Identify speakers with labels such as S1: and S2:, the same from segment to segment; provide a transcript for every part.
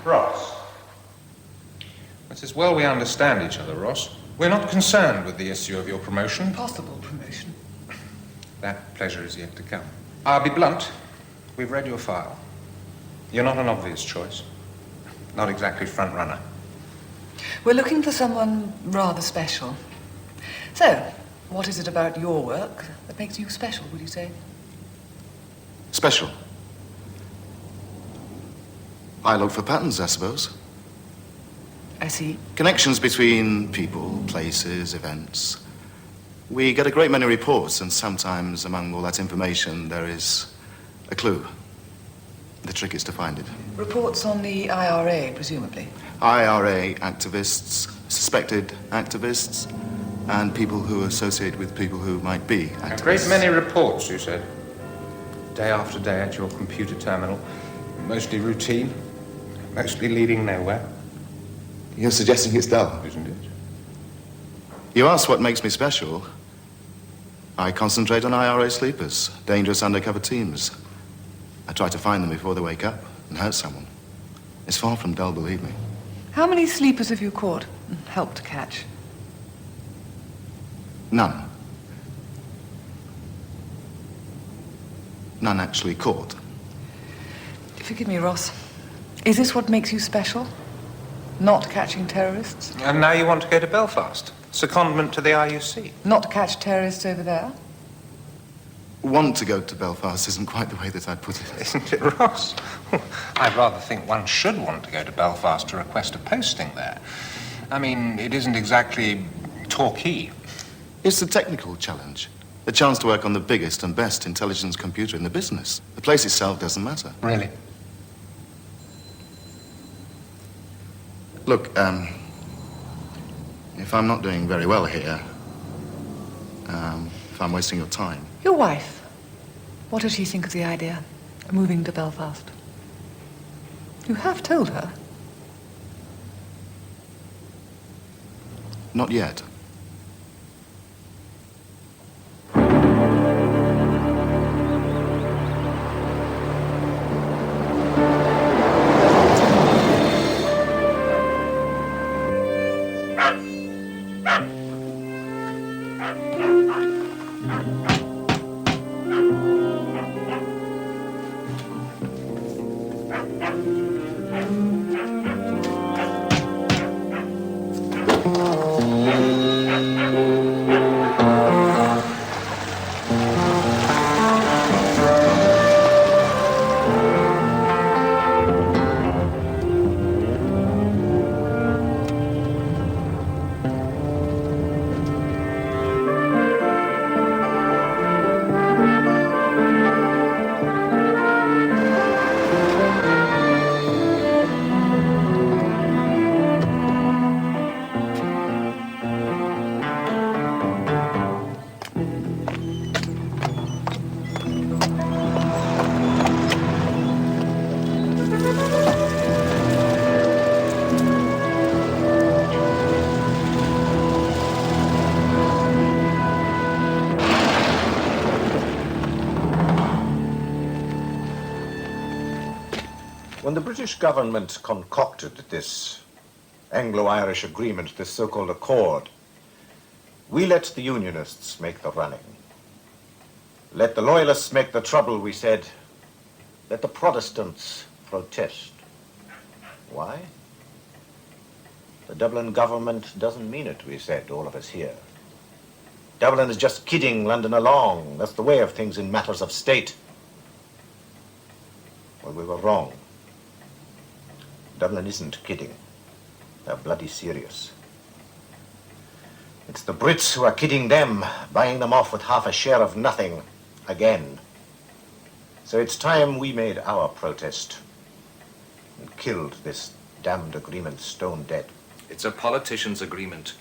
S1: Ross. It's as well we understand each other, Ross. We're not concerned with the issue of your promotion.
S2: Possible promotion.
S1: That pleasure is yet to come. I'll be blunt. We've read your file. You're not an obvious choice. Not exactly front runner.
S2: We're looking for someone rather special. So, what is it about your work that makes you special, would you say?
S3: Special? I look for patterns, I suppose.
S2: I see.
S3: Connections between people, places, events. We get a great many reports, and sometimes among all that information there is a clue. The trick is to find it.
S2: Reports on the IRA, presumably.
S3: IRA activists, suspected activists, and people who associate with people who might be activists.
S1: A great many reports, you said. Day after day at your computer terminal. Mostly routine, mostly leading nowhere.
S3: You're suggesting it's dull?
S1: Isn't it?
S3: You ask what makes me special. I concentrate on IRA sleepers, dangerous undercover teams. I try to find them before they wake up and hurt someone. It's far from dull, believe me.
S2: How many sleepers have you caught and helped to catch?
S3: None. None actually caught.
S2: Forgive me, Ross. Is this what makes you special? Not catching terrorists?
S1: And now you want to go to Belfast? Secondment to the IUC?
S2: Not catch terrorists over there?
S3: Want to go to Belfast isn't quite the way that I'd put it.
S1: Isn't it, Ross? I'd rather think one should want to go to Belfast to request a posting there. I mean, it isn't exactly Torquay.
S3: It's a technical challenge. A chance to work on the biggest and best intelligence computer in the business. The place itself doesn't matter.
S1: Really?
S3: Look, if I'm not doing very well here, if I'm wasting your time...
S2: Your wife, what does she think of the idea of moving to Belfast? You have told her.
S3: Not yet.
S4: When the British government concocted this Anglo-Irish agreement, this so-called accord, we let the Unionists make the running. Let the Loyalists make the trouble, we said. Let the Protestants protest. Why? The Dublin government doesn't mean it, we said, all of us here. Dublin is just kidding London along. That's the way of things in matters of state. Well, we were wrong. Dublin isn't kidding. They're bloody serious. It's the Brits who are kidding them, buying them off with half a share of nothing, again. So it's time we made our protest and killed this damned agreement stone dead.
S5: It's a politician's agreement.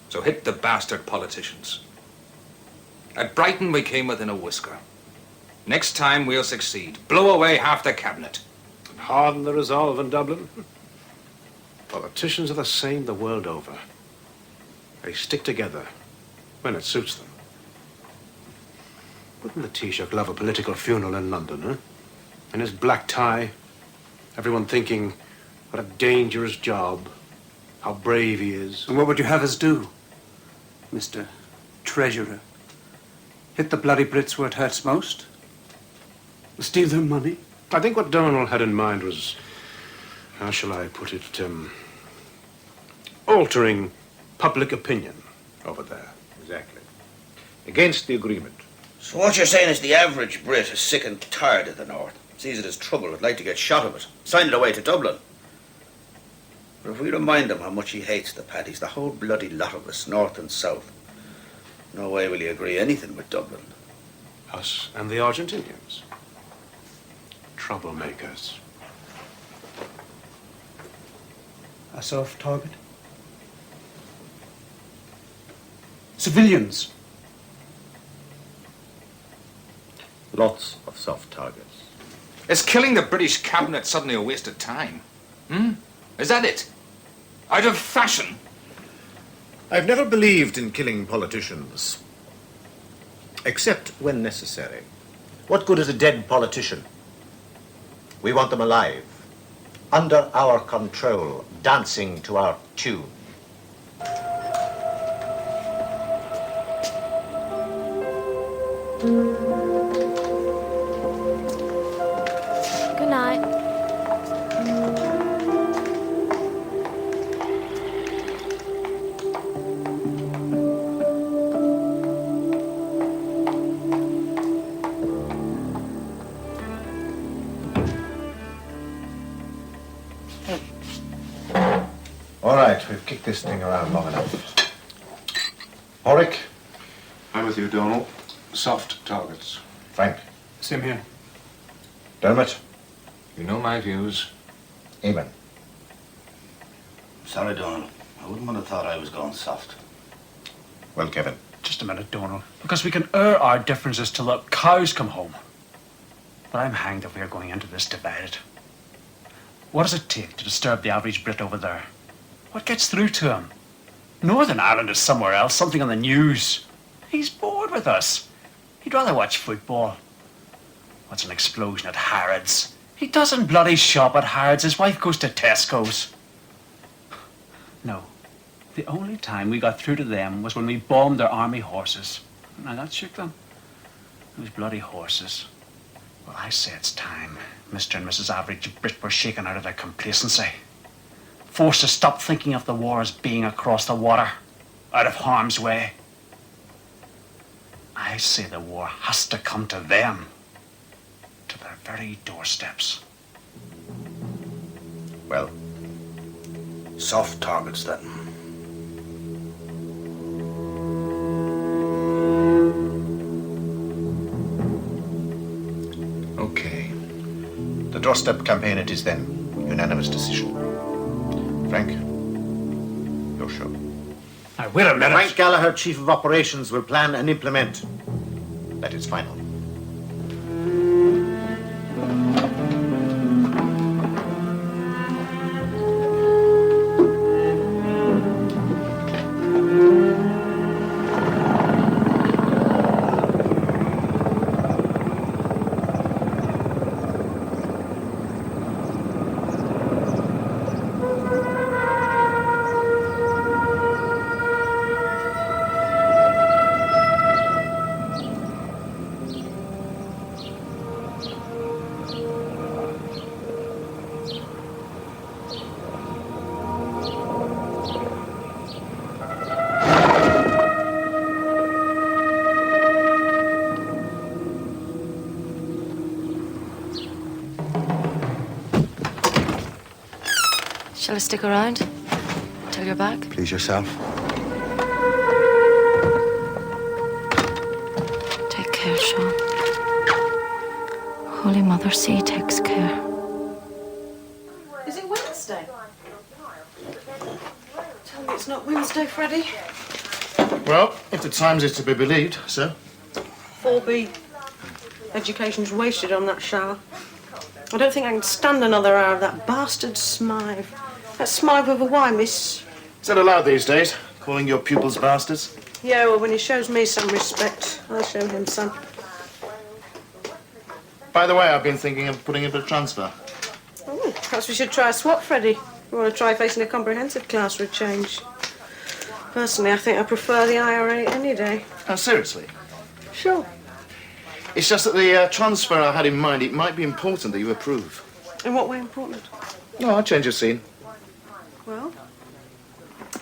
S5: So hit the bastard politicians. At Brighton, we came within a whisker. Next time, we'll succeed. Blow away half the cabinet.
S6: And harden the resolve in Dublin. Politicians are the same the world over. They stick together when it suits them. Wouldn't the Taoiseach love a political funeral in London, huh? In his black tie, everyone thinking, What a dangerous job. How brave he is.
S7: And what would you have us do, Mr. Treasurer? Hit the bloody Brits where it hurts most? Steal their money?
S6: I think what Donal had in mind was, how shall I put it, altering public opinion over there.
S4: Exactly. Against the agreement.
S8: So what you're saying is the average Brit is sick and tired of the North, sees it as trouble, would like to get shot of it, signed it away to Dublin. But if we remind him how much he hates the Paddies, the whole bloody lot of us, North and South, no way will he agree anything with Dublin.
S6: Us and the Argentinians. Troublemakers.
S7: A soft target? Civilians?
S4: Lots of soft targets.
S5: Is killing the British cabinet suddenly a waste of time? Is that it? Out of fashion?
S4: I've never believed in killing politicians. Except when necessary. What good is a dead politician? We want them alive, under our control, dancing to our tune.
S9: Good night.
S4: All right, we've kicked this thing around long enough. Horrick,
S1: I'm with you, Donal. Soft targets.
S4: Frank,
S7: Same here.
S4: Dermot,
S5: You know my views.
S4: Eamon.
S8: Sorry, Donal. I wouldn't have thought I was going soft.
S4: Well, Kevin.
S7: Just a minute, Donal. Because we can air our differences till the cows come home. But I'm hanged if we're going into this divided. What does it take to disturb the average Brit over there? What gets through to him? Northern Ireland is somewhere else, something on the news. He's bored with us. He'd rather watch football. What's an explosion at Harrods? He doesn't bloody shop at Harrods. His wife goes to Tesco's. No. The only time we got through to them was when we bombed their army horses. Now that shook them. Those bloody horses. Well, I say it's time Mr. and Mrs. Average Brit were shaken out of their complacency. Forced to stop thinking of the war as being across the water, out of harm's way. I say the war has to come to them, to their very doorsteps.
S4: Well,
S8: Soft targets, then.
S4: okay. The doorstep campaign it is then. Unanimous decision. Frank, your show.
S7: Now, wait a minute.
S4: Frank Gallagher, Chief of Operations, will plan and implement. That is final.
S9: Shall I stick around till you're back?
S8: Please yourself.
S9: Take care, Sean. Holy Mother Sea takes care.
S10: Is it Wednesday? Tell me it's not Wednesday, Freddie.
S3: Well, if the Times is to be believed, so.
S10: 4B. Education's wasted on that shower. I don't think I can stand another hour of that bastard Smythe. That Smythe with a Y, miss.
S3: Is that allowed these days? Calling your pupils bastards?
S10: Yeah, well, when he shows me some respect, I'll show him some.
S3: By the way, I've been thinking of putting in for a transfer.
S10: Oh, Perhaps we should try a swap, Freddie. We want to try facing a comprehensive class for a change. Personally, I think I prefer the IRA any day.
S3: Oh, seriously?
S10: Sure.
S3: It's just that the transfer I had in mind, it might be important that you approve.
S10: In what way important?
S3: No, I'll change your scene.
S10: Well,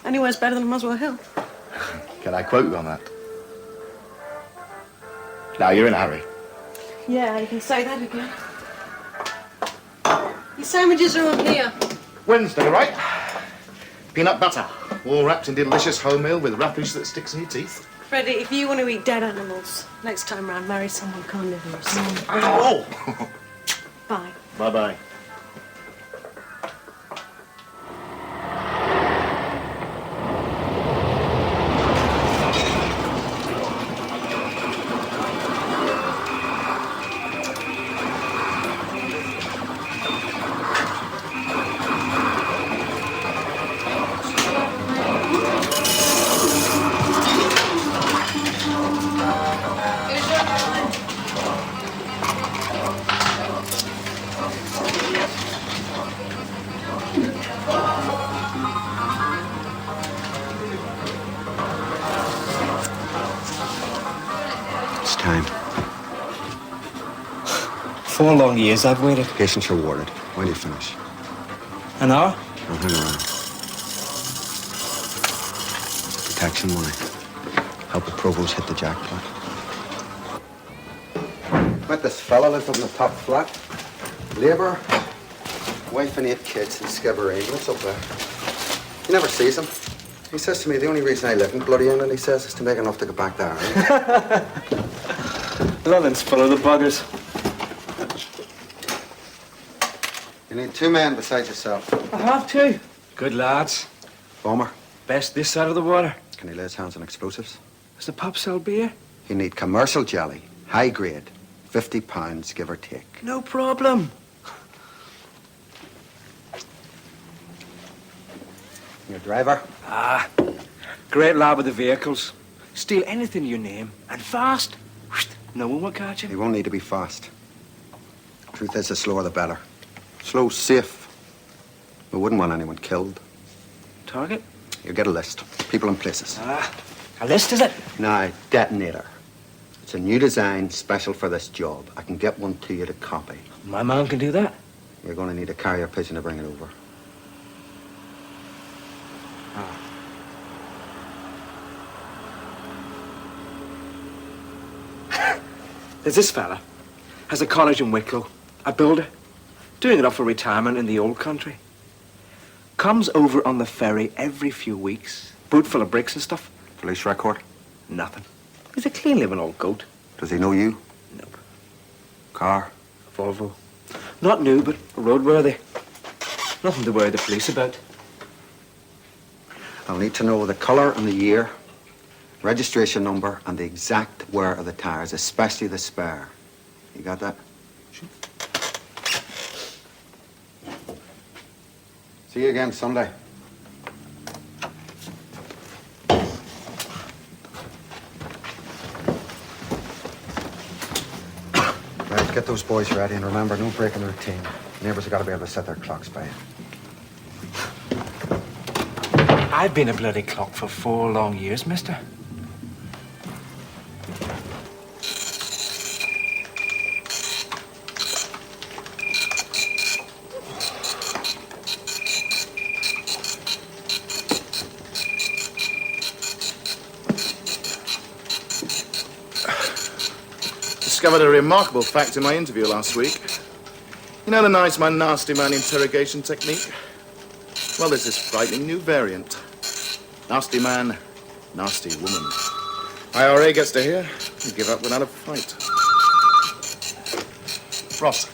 S10: anywhere's better than Muswell Hill.
S3: Can I quote you on that? Now, you're in a hurry.
S10: Yeah, you can say that again. Your sandwiches are on here.
S3: Wednesday, right? Peanut butter, all wrapped in delicious wholemeal with wrappage that sticks in your teeth.
S10: Freddie, if you want to eat dead animals, next time round, marry someone carnivorous.
S3: Oh!
S10: Bye.
S3: Bye-bye.
S11: It's time. 4 long years I've waited. Patience rewarded. When do you finish?
S7: An hour?
S11: Don't hang around. Protection money. Help the provost hit the jackpot. Met this fella lives up in the top flat. Labour, wife and 8 kids in Skibbereen. What's up there? He never sees them. He says to me, the only reason I live in bloody England, he says, is to make enough to go back to Ireland. London's full of the buggers. You need 2 men besides yourself.
S7: I have to. Good lads.
S11: Bomber,
S7: Best this side of the water.
S11: can he lay his hands on explosives?
S7: Does the pub sell beer?
S11: You need commercial jelly, high grade, £50, give or take.
S7: No problem.
S11: Your driver?
S7: Ah, great lad with the vehicles. Steal anything you name, and fast. No one will catch
S11: He
S7: him.
S11: won't need to be fast. Truth is, the slower the better. Slow, safe. We wouldn't want anyone killed.
S7: Target?
S11: You get a list. People and places.
S7: Ah, a list, is it?
S11: Now, detonator. It's a new design special for this job. I can get one to you to copy.
S7: My man can do that.
S11: You're going to need a carrier pigeon to bring it over.
S7: There's this fella. Has a college in Wicklow. A builder. Doing it up for retirement in the old country. Comes over on the ferry every few weeks. Boot full of bricks and stuff.
S11: Police record?
S7: Nothing. He's a clean living old goat.
S11: Does he know you?
S7: Nope.
S11: Car?
S7: Volvo. Not new, but roadworthy. Nothing to worry the police about.
S11: I'll need to know the colour and the year, registration number, and the exact wear of the tires, especially the spare. You got that?
S7: Sure.
S11: See you again Sunday. Right, get those boys ready, and remember, no breaking the routine. Neighbours have got to be able to set their clocks by you.
S7: I've been a bloody clock for 4 long years, mister.
S3: Discovered a remarkable fact in my interview last week. You know the nice man, nasty man interrogation technique? Well, there's this frightening new variant. Nasty man, nasty woman. IRA gets to hear, you give up without a fight. Ross.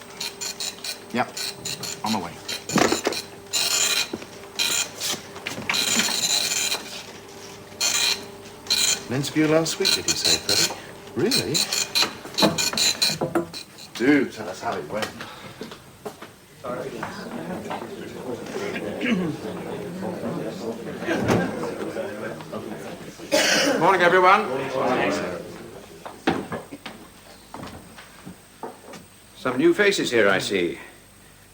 S3: Yep, on my way. An interview last week, did you say, Freddie? Really? Do tell us how it went.
S5: Morning, everyone. Some new faces here, I see.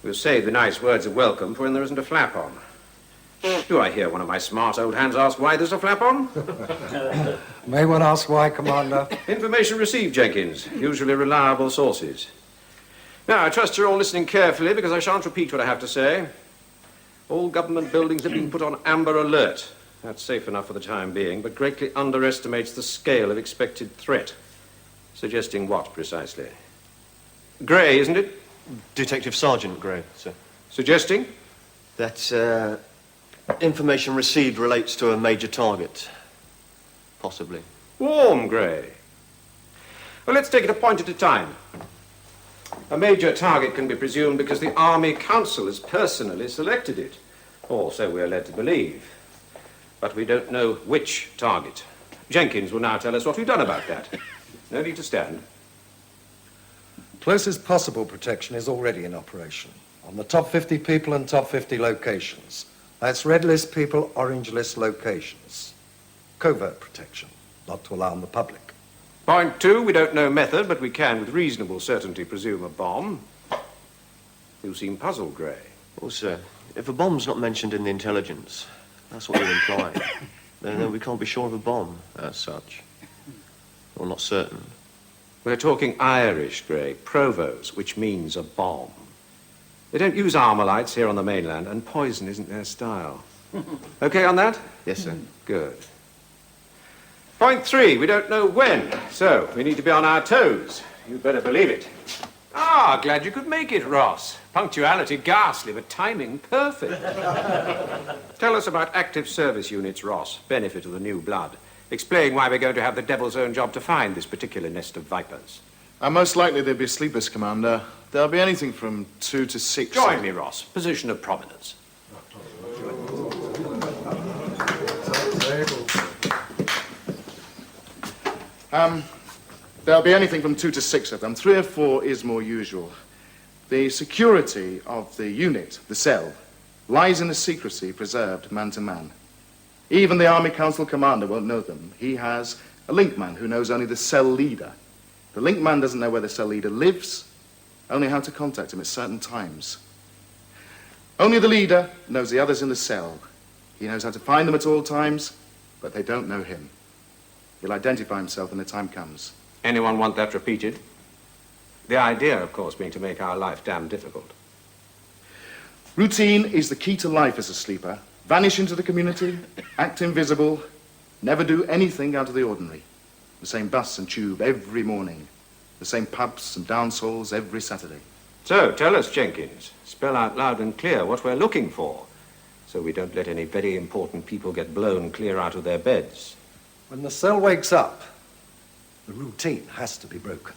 S6: We'll save the nice words of welcome for when there isn't a flap on. Do I hear one of my smart old hands ask why there's a flap on?
S12: May one ask why, Commander?
S6: Information received, Jenkins. Usually reliable sources. Now, I trust you're all listening carefully because I shan't repeat what I have to say. All government buildings have been put on amber alert. That's safe enough for the time being, but greatly underestimates the scale of expected threat. Suggesting what, precisely? Gray, isn't it?
S13: Detective Sergeant Gray, sir.
S6: Suggesting?
S13: That, information received relates to a major target. Possibly.
S6: Warm Gray. Well, let's take it a point at a time. A major target can be presumed because the Army Council has personally selected it. Or so we are led to believe. But we don't know which target. Jenkins will now tell us what we've done about that. No need to stand.
S12: Closest possible protection is already in operation. On the top 50 people and top 50 locations. That's red list people, orange list locations. Covert protection, not to alarm the public.
S6: Point 2, we don't know method, but we can with reasonable certainty presume a bomb. You seem puzzled, Gray.
S13: Well, sir, if a bomb's not mentioned in the intelligence, that's what you're implying, then we can't be sure of a bomb as such. Or not certain.
S6: We're talking Irish, Gray. Provos, which means a bomb. They don't use Armalites here on the mainland, and poison isn't their style. Okay on that?
S13: Yes, sir.
S6: Good. Point 3, we don't know when, so we need to be on our toes. You'd better believe it. Ah, glad you could make it, Ross. Punctuality ghastly, but timing perfect. Tell us about active service units, Ross. Benefit of the new blood. Explain why we're going to have the devil's own job to find this particular nest of vipers.
S3: Most likely they'll be sleepers, Commander. There'll be anything from 2 to 6...
S6: Join me, Ross. Position of prominence.
S3: There'll be anything from 2 to 6 of them. 3 or 4 is more usual. The security of the unit, the cell, lies in the secrecy preserved man to man. Even the Army Council commander won't know them. He has a link man who knows only the cell leader. The link man doesn't know where the cell leader lives, only how to contact him at certain times. Only the leader knows the others in the cell. He knows how to find them at all times, but they don't know him. He'll identify himself when the time comes.
S6: Anyone want that repeated? The idea, of course, being to make our life damn difficult.
S3: Routine is the key to life as a sleeper. Vanish into the community, act invisible, never do anything out of the ordinary. The same bus and tube every morning. The same pubs and dance halls every Saturday.
S6: So, tell us, Jenkins. Spell out loud and clear what we're looking for, so we don't let any very important people get blown clear out of their beds.
S12: When the cell wakes up, the routine has to be broken.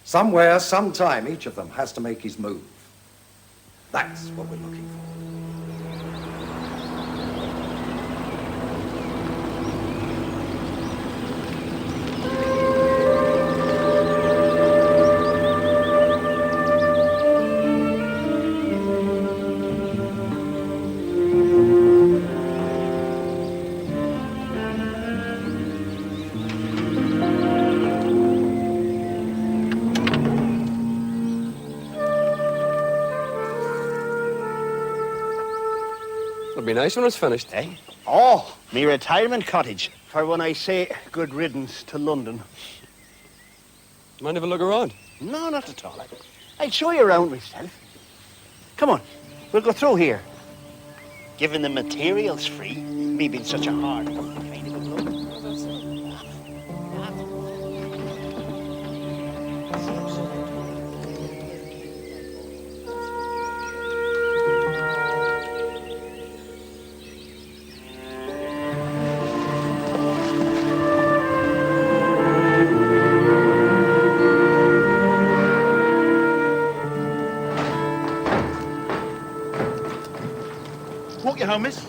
S12: Somewhere, sometime, each of them has to make his move. That's what we're looking for.
S14: It'll be nice when it's finished.
S15: Eh? Oh, me retirement cottage. For when I say good riddance to London.
S14: Mind if I look around?
S15: No, not at all. I'd show you around myself. Come on, we'll go through here. Given the materials free, me being such a hard kind of a bloke.
S3: Walk you home, miss.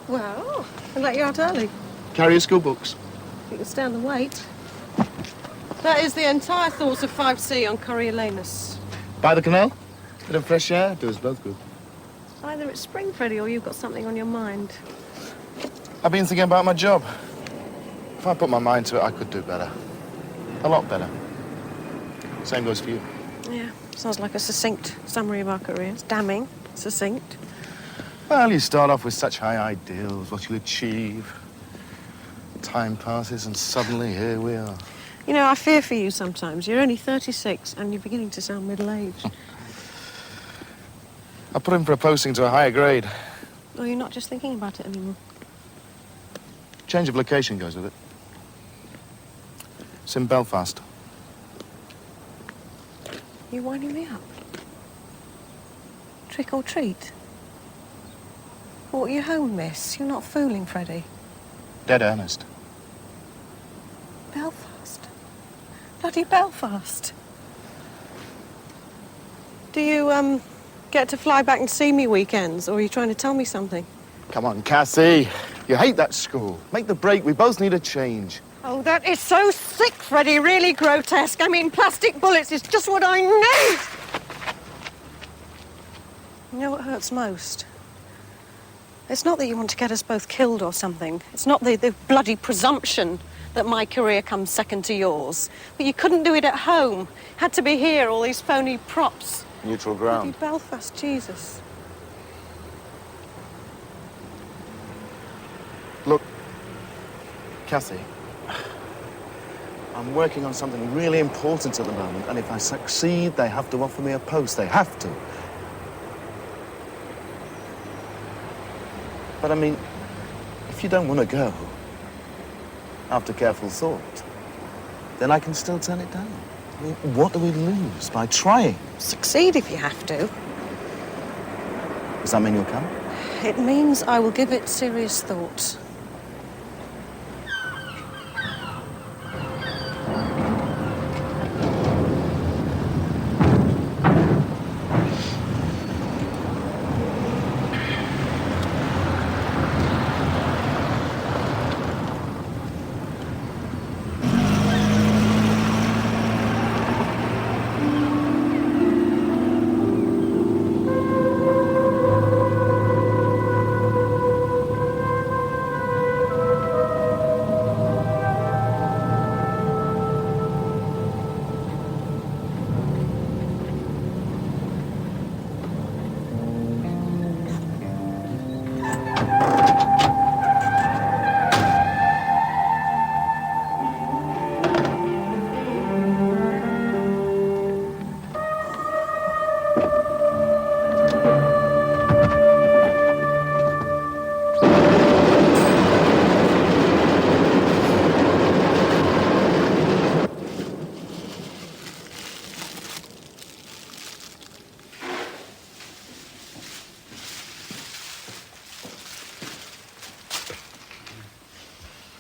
S10: Well, I'll let you out early.
S3: Carry your school books.
S10: You can stand the wait. That is the entire thoughts of 5C on Coriolanus.
S3: By the canal? Bit of fresh air, do us both good.
S10: Either it's spring, Freddie, or you've got something on your mind.
S3: I've been thinking about my job. If I put my mind to it, I could do better. A lot better. Same goes for you.
S10: Yeah, sounds like a succinct summary of our careers. Damning, succinct.
S3: Well, you start off with such high ideals, what you'll achieve. Time passes and suddenly here we are.
S10: You know, I fear for you sometimes. You're only 36 and you're beginning to sound middle-aged.
S3: I put in for a posting to a higher grade.
S10: Oh, you're not just thinking about it anymore.
S3: Change of location goes with it. It's in Belfast.
S10: You winding me up? Trick or treat? What, you home, miss? You're not fooling, Freddie.
S3: Dead earnest.
S10: Belfast? Bloody Belfast. Do you, get to fly back and see me weekends, or are you trying to tell me something?
S3: Come on, Cassie. You hate that school. Make the break. We both need a change.
S10: Oh, that is so sick, Freddie. Really grotesque. I mean, plastic bullets is just what I need. You know what hurts most? It's not that you want to get us both killed or something. It's not the bloody presumption that my career comes second to yours. But you couldn't do it at home. Had to be here, all these phony props.
S3: Neutral ground.
S10: Bloody Belfast, Jesus.
S3: Look, Cassie, I'm working on something really important at the moment, and if I succeed, they have to offer me a post. They have to. But I mean, if you don't want to go, after careful thought, then I can still turn it down. I mean, what do we lose by trying?
S10: Succeed if you have to.
S3: Does that mean you'll come?
S10: It means I will give it serious thought.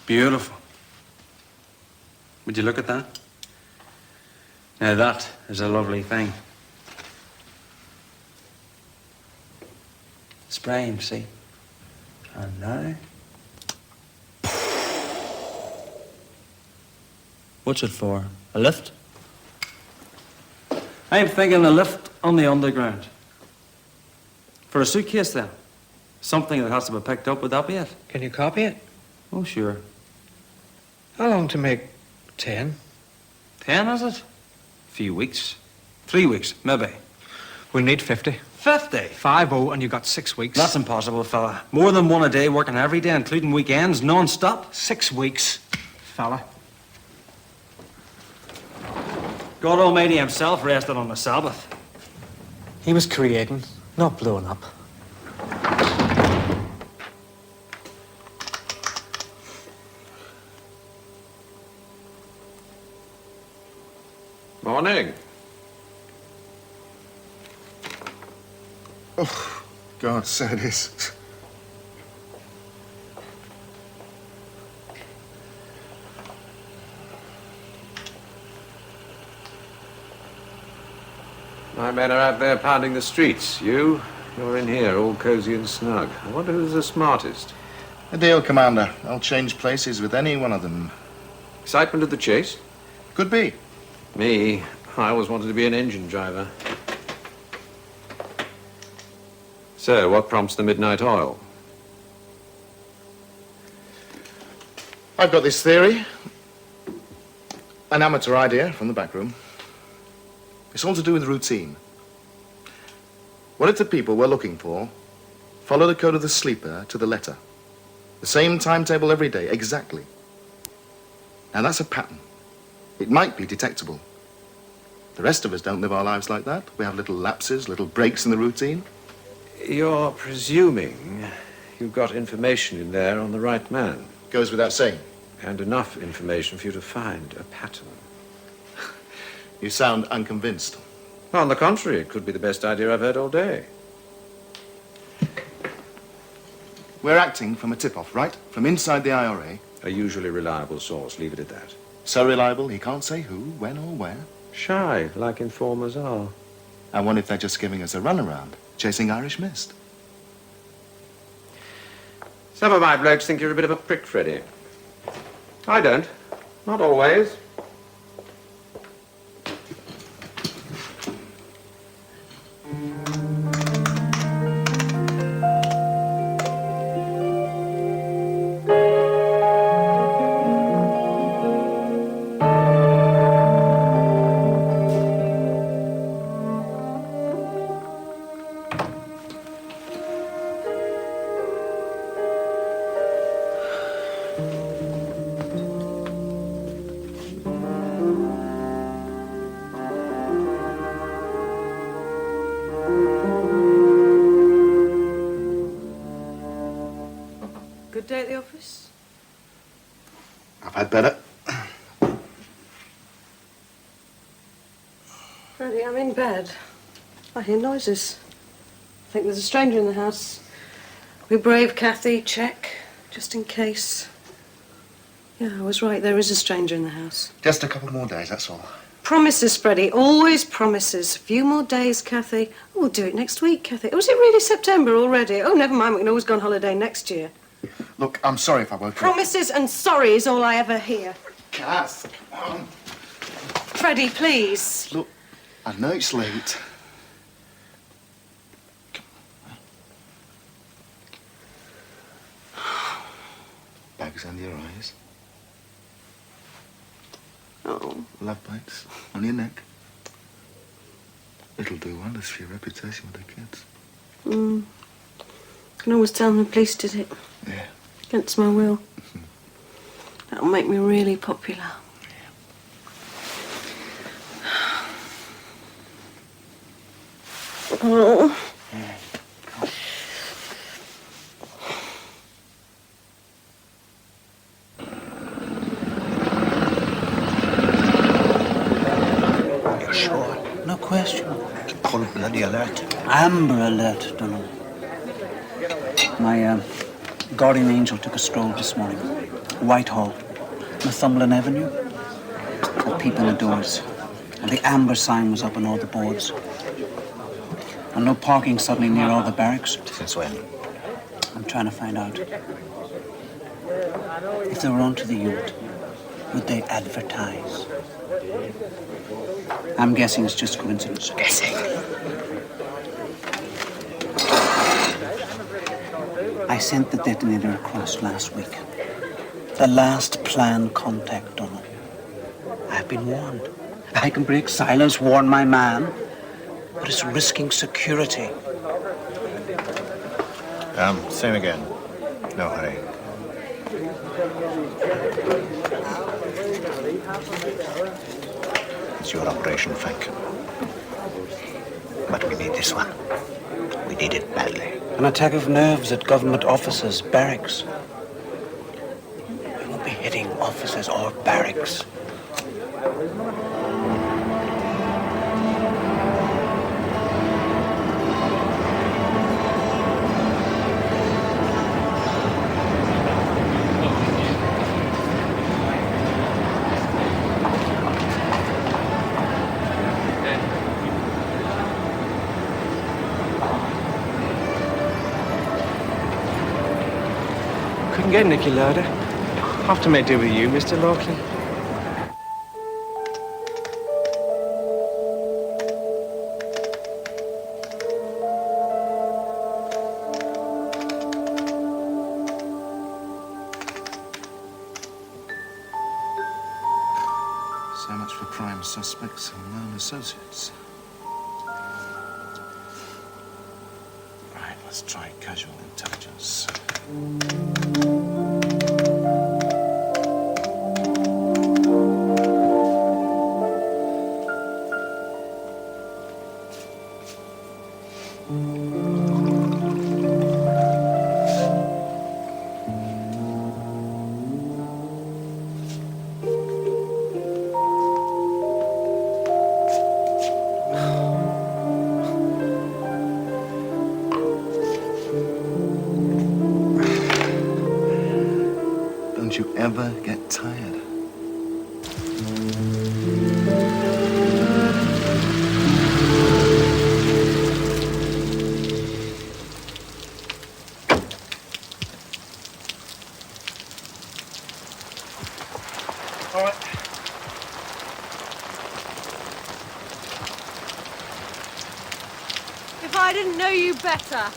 S7: Beautiful. Would you look at that? Now that is a lovely thing. Spray him, see? And now... What's it for? A lift? I'm thinking a lift on the underground. For a suitcase, then. Something that has to be picked up, would that be it?
S5: Can you copy it?
S7: Oh, sure.
S5: How long to make 10?
S7: 10, is it? A few weeks. 3 weeks, maybe.
S5: We'll need 50.
S7: 50?
S5: 50, and you got 6 weeks.
S7: That's impossible, fella. More than one a day, working every day, including weekends, non-stop.
S5: 6 weeks, fella.
S7: God Almighty himself rested on the Sabbath.
S5: He was creating, not blowing up.
S6: Morning.
S3: Oh, God, so it is.
S6: My men are out there pounding the streets. You're in here, all cozy and snug. I wonder who's the smartest.
S3: A deal, Commander. I'll change places with any one of them.
S6: Excitement of the chase?
S3: Could be.
S6: Me, I always wanted to be an engine driver. So, what prompts the midnight oil?
S3: I've got this theory. An amateur idea from the back room. It's all to do with routine. What if the people we're looking for follow the code of the sleeper to the letter? The same timetable every day, exactly. Now that's a pattern. It might be detectable. The rest of us don't live our lives like that. We have little lapses, little breaks in the routine.
S6: You're presuming you've got information in there on the right man.
S3: Goes without saying.
S6: And enough information for you to find a pattern.
S3: You sound unconvinced.
S6: On the contrary, it could be the best idea I've heard all day.
S3: We're acting from a tip-off, right? From inside the IRA.
S6: A usually reliable source, leave it at that.
S3: So reliable, he can't say who, when, or where.
S6: Shy, like informers are.
S3: And what if they're just giving us a runaround, chasing Irish mist?
S6: Some of my blokes think you're a bit of a prick, Freddie. I don't. Not always.
S10: Good day at the office?
S3: I've had better.
S10: Freddie, I'm in bed. I hear noises. I think there's a stranger in the house. We brave Kathy, check, just in case. Yeah, I was right. There is a stranger in the house.
S3: Just a couple more days, that's all.
S10: Promises, Freddie. Always promises. A few more days, Kathy. Oh, we'll do it next week, Kathy. Oh, is it really September already? Oh, never mind. We can always go on holiday next year.
S3: Look, I'm sorry if I woke you.
S10: Promises and sorry is all I ever hear.
S3: Cass, come on.
S10: Freddie, please.
S3: Look, I know it's late. Bags under your eyes.
S10: Oh.
S3: Love bites on your neck. It'll do wonders for your reputation with the kids.
S10: Can always tell them the police did it.
S3: Yeah.
S10: Against my will. That'll make me really popular. Oh.
S15: You're sure? No question. Full bloody alert.
S16: Amber alert, Donal. My guardian angel took a stroll this morning. Whitehall, Northumberland Avenue. A peep in the doors. And the amber sign was up on all the boards. And no parking suddenly near all the barracks.
S15: Since when?
S16: I'm trying to find out. If they were onto the unit, would they advertise? I'm guessing it's just coincidence.
S15: Guessing?
S16: I sent the detonator across last week. The last planned contact, Donal. I've been warned. I can break silence, warn my man, but it's risking security.
S4: Same again. No hurry. It's your operation, Frank. But we need this one. We need it badly.
S16: An attack of nerves at government offices, barracks. We won't be hitting offices or barracks.
S6: Couldn't get Nicky Lauder. Have to make do with you, Mr. Lockley.
S3: So much for prime suspects and known associates. Let's try casual intelligence. Don't you ever get tired?
S10: All right. If I didn't know you better.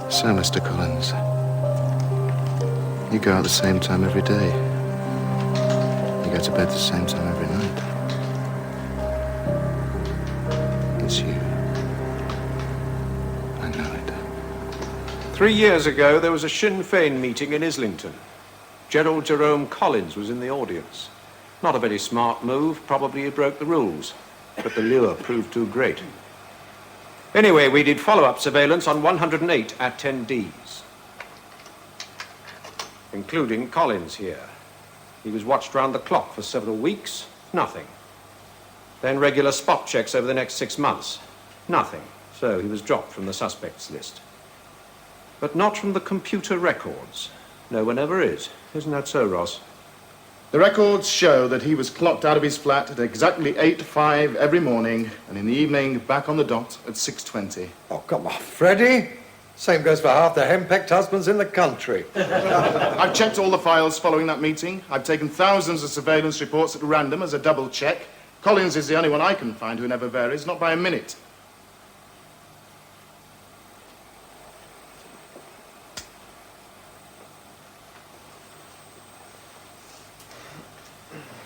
S3: So, Mr. Collins, you go out the same time every day. You go to bed the same time every night. It's you. I know it.
S6: 3 years ago, there was a Sinn Féin meeting in Islington. Gerald Jerome Collins was in the audience. Not a very smart move. Probably he broke the rules. But the lure proved too great. Anyway, we did follow-up surveillance on 108 attendees, including Collins here. He was watched round the clock for several weeks. Nothing. Then regular spot checks over the next 6 months. Nothing. So he was dropped from the suspects list. But not from the computer records. No one ever is. Isn't that so, Ross?
S3: The records show that he was clocked out of his flat at exactly 8:05 every morning, and in the evening back on the dot at 6:20.
S12: Oh, come on, Freddie. Same goes for half the henpecked husbands in the country.
S3: I've checked all the files following that meeting. I've taken thousands of surveillance reports at random as a double check. Collins is the only one I can find who never varies, not by a minute.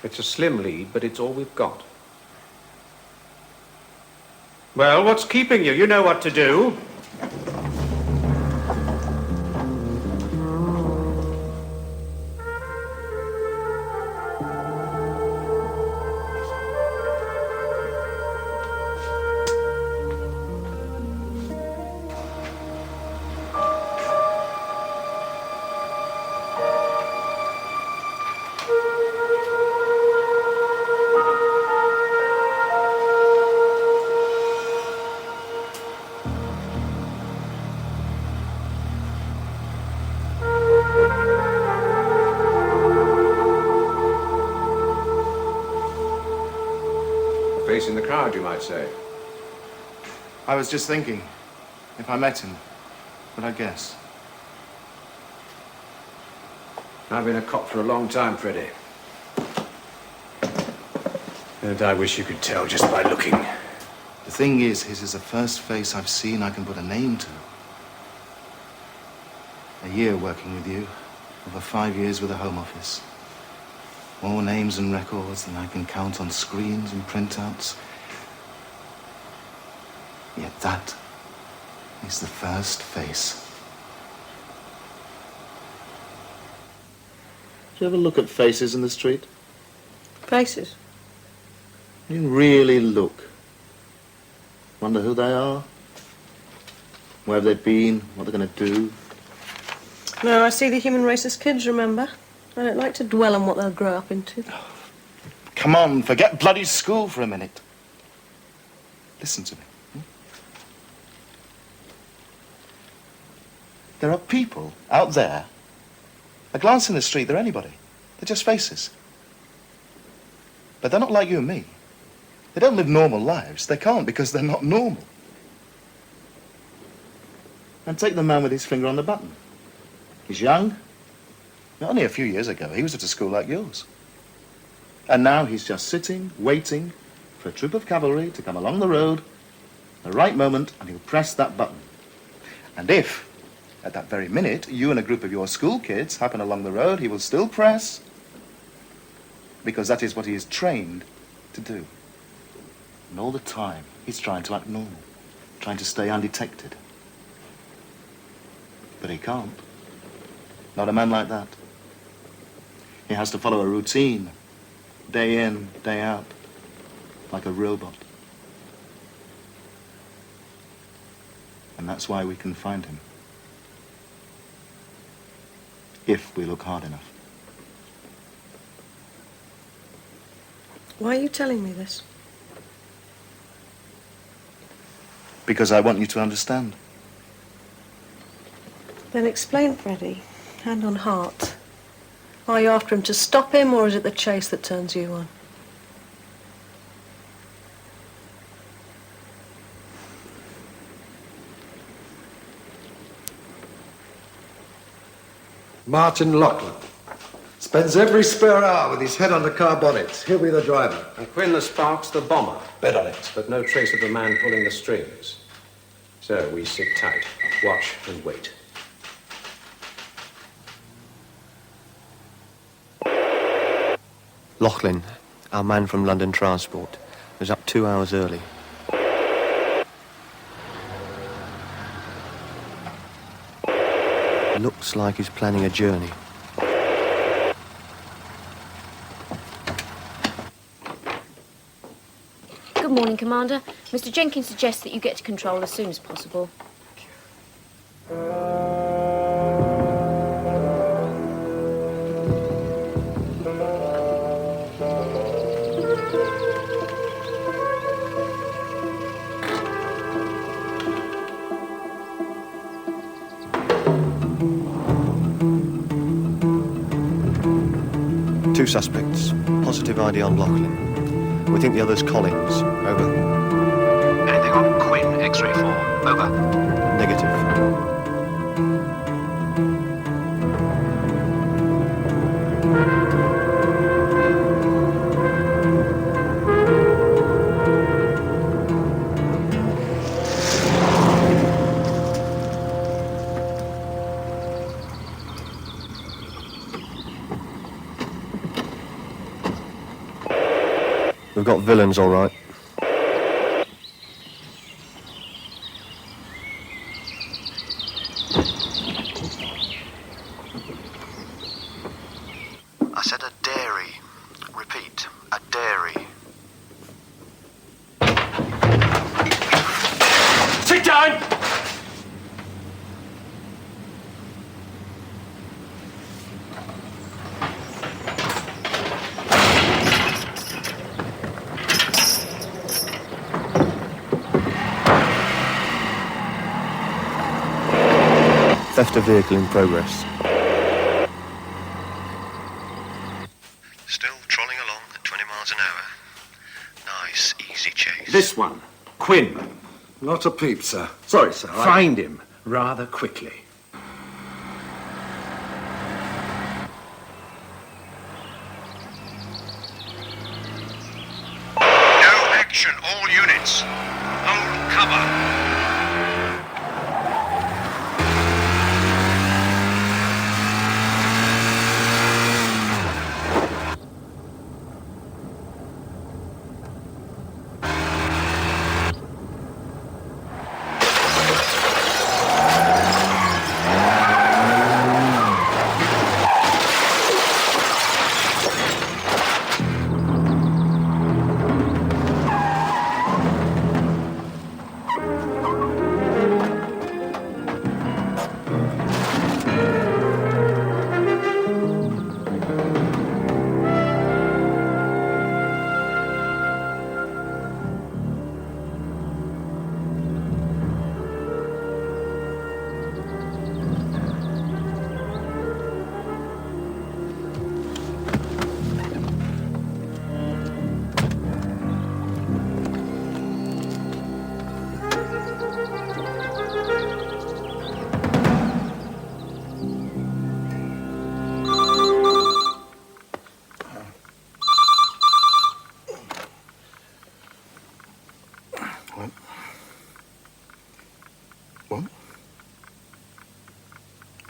S6: It's a slim lead, but it's all we've got. Well, what's keeping you? You know what to do. Facing the crowd, you might say.
S3: I was just thinking, if I met him, would I guess?
S6: I've been a cop for a long time, Freddie. And I wish you could tell just by looking.
S3: The thing is, his is the first face I've seen I can put a name to. A year working with you, over 5 years with the Home Office. More names and records than I can count on screens and printouts. Yet that He's the first face. Do you ever look at faces in the street?
S10: Faces?
S3: You really look. Wonder who they are? Where have they been? What they're going to do?
S10: No, I see the human race as kids, remember? I don't like to dwell on what they'll grow up into.
S3: Come on, forget bloody school for a minute. Listen to me. There are people out there. A glance in the street, they're anybody. They're just faces. But they're not like you and me. They don't live normal lives. They can't because they're not normal. And take the man with his finger on the button. He's young. Only a few years ago, he was at a school like yours. And now he's just sitting, waiting for a troop of cavalry to come along the road at the right moment, and he'll press that button. And if, at that very minute, you and a group of your school kids happen along the road, he will still press, because that is what he is trained to do. And all the time, he's trying to act normal, trying to stay undetected. But he can't. Not a man like that. He has to follow a routine, day in, day out, like a robot. And that's why we can find him. If we look hard enough.
S10: Why are you telling me this?
S3: Because I want you to understand.
S10: Then explain, Freddie. Hand on heart. Are you after him to stop him, or is it the chase that turns you on?
S12: Martin Lachlan. Spends every spare hour with his head under car bonnet. He'll be the driver.
S6: And Quinn the Sparks the bomber.
S12: Bet on it.
S6: But no trace of the man pulling the strings. So we sit tight, watch and wait.
S13: Lachlan, our man from London Transport, was up 2 hours early. Looks like he's planning a journey.
S9: Good morning, Commander. Mr. Jenkins suggests that you get to control as soon as possible.
S13: Two suspects. Positive ID on Lachlan. We think the other's Collins. Over.
S17: Anything on Quinn, X-ray 4? Over.
S13: Negative. We've got villains, all right.
S17: I said a dairy. Repeat, a dairy.
S6: Sit down!
S13: Theft of vehicle in progress.
S17: Still trolling along at 20 miles an hour. Nice, easy chase.
S6: This one, Quinn.
S12: Not a peep, sir. Sorry, sir.
S6: Find him rather quickly.
S17: No action, all units. Hold cover.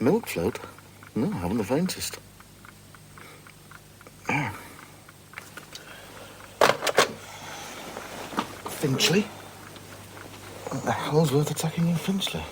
S3: Milk float? No, I haven't the faintest. Oh. Finchley? What the hell's worth attacking in Finchley?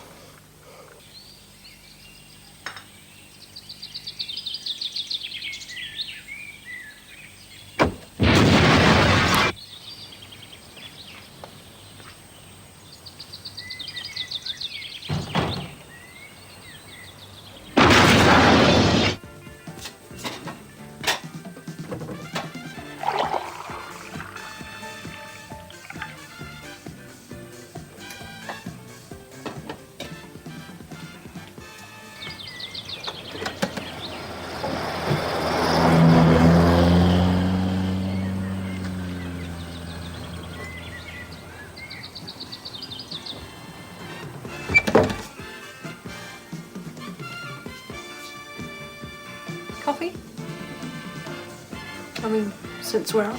S10: Coffee? I mean, since we're up.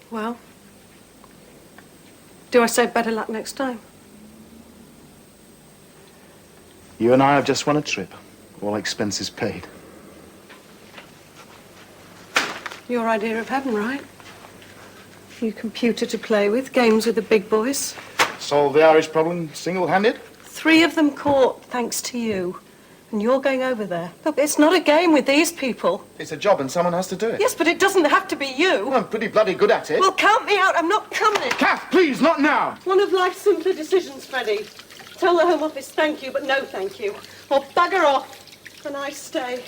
S10: Well, do I say better luck next time?
S3: You and I have just won a trip. All expenses paid.
S10: Your idea of heaven, right? New computer to play with, games with the big boys.
S3: Solve the Irish problem single-handed?
S10: 3 of them caught, thanks to you. And you're going over there. Look, it's not a game with these people.
S3: It's a job and someone has to do it.
S10: Yes, but it doesn't have to be you.
S3: Well, I'm pretty bloody good at it.
S10: Well, count me out. I'm not coming.
S3: Kath, please, not now.
S10: One of life's simpler decisions, Freddie. Tell the Home Office thank you, but no thank you. Or bugger off, and I stay.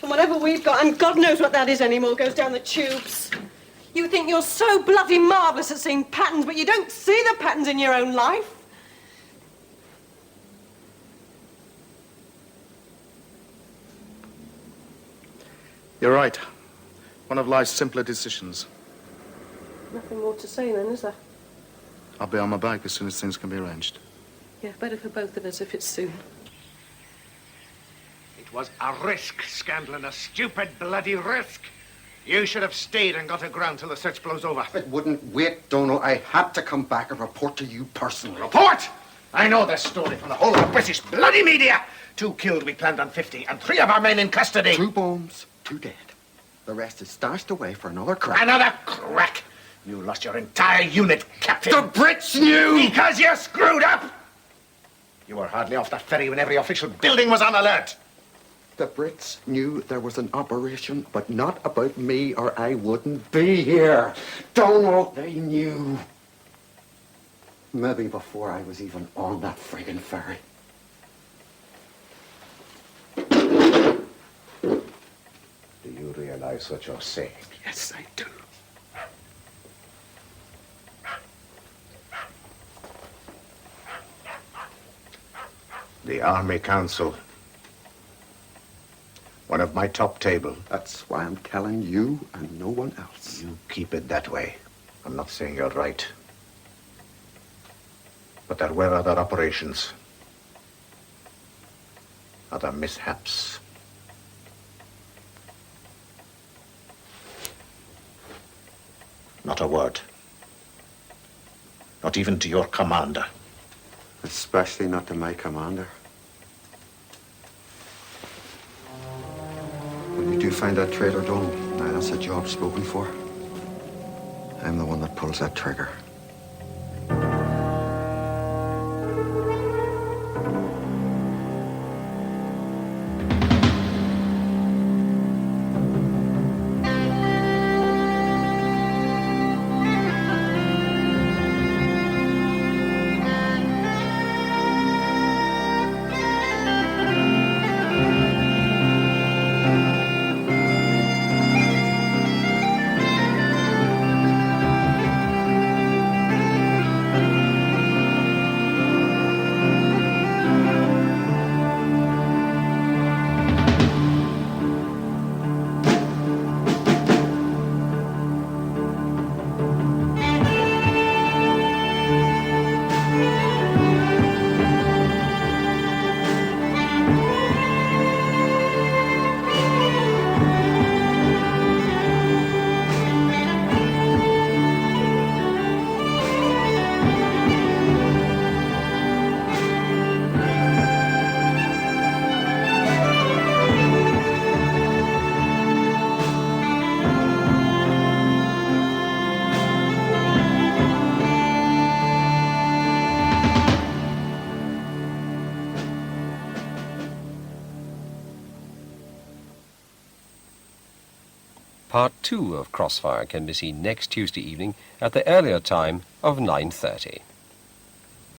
S10: And whatever we've got, and God knows what that is anymore, goes down the tubes. You think you're so bloody marvellous at seeing patterns, but you don't see the patterns in your own life.
S3: You're right. One of life's simpler decisions.
S10: Nothing more to say then, is there?
S3: I'll be on my bike as soon as things can be arranged.
S10: Yeah, better for both of us if it's soon.
S15: It was a risk, Scanlon, a stupid bloody risk. You should have stayed and got aground till the search blows over.
S11: It wouldn't wait, Donal. I had to come back and report to you personally.
S15: Report? I know the story from the whole of the British bloody media. 2 killed, we planned on 50, and 3 of our men in custody.
S11: 2 bombs, 2 dead. The rest is stashed away for another crack.
S15: Another crack? You lost your entire unit, Captain.
S11: The Brits knew!
S15: Because you screwed up! You were hardly off that ferry when every official building was on alert.
S11: The Brits knew there was an operation, but not about me, or I wouldn't be here. Donal, they knew. Maybe before I was even on that friggin' ferry.
S15: Do you realize what you're saying?
S11: Yes, I do.
S15: The Army Council. One of my top table.
S11: That's why I'm telling you and no one else.
S15: You keep it that way. I'm not saying you're right. But there were other operations. Other mishaps. Not a word. Not even to your commander.
S11: Especially not to my commander. When you do find that traitor, Donal, now that's a job spoken for. I'm the one that pulls that trigger.
S18: Part 2 of Crossfire can be seen next Tuesday evening at the earlier time of 9:30.